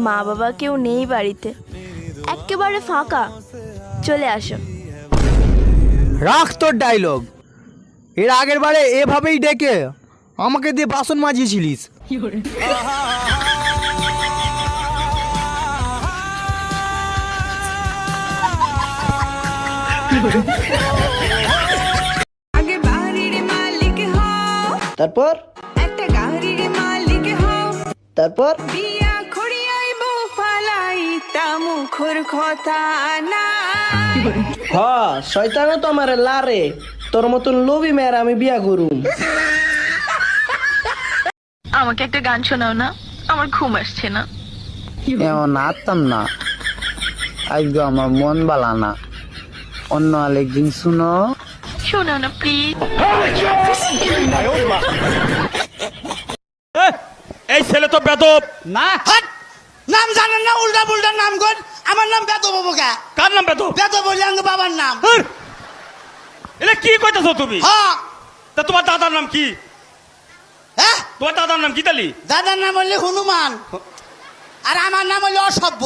মা বাবা কেউ নেই বাড়িতে, একেবারে ফাঁকা। চলে আসো। রাখ তোর ডায়লগ। এর আগের বারে এভাবেই ডেকে আমাকে দিয়ে বাসন মাজিয়েছিলিস। আগে বাড়ির মালিক হও, তারপর একটা গাড়ির মালিক হও, তারপর বিয়া খড়িয়াইব ফালাই তা মুখর কথা না। হ শয়তানও তো আমার লারে, তোর মতন লোভী মেয়ের আমি বিয়া করুম। আমাকে একটা গান শোনাও না, আমার ঘুম আসছে না। এমন আত্মাম না, আজকে আমার মন বালা না, অন্য আরেকদিন শুনো। শোনাও না প্লিজ। এই ছেলে তো বেদব। না নাম জানেন না, উল্টা পুল্টা নাম কর। আমার নাম বেদব বাবুকা। কার নাম বেদব? বেদব বলি আমার বাবার নাম। এটা কি কইতাছো তুমি? হ্যাঁ। তা তোমার দাদার নাম কি? হ্যাঁ, তোমার দাদার নাম কি তালি? দাদার নাম হলে হনুমান, আর আমার নাম হলে অসভ্য।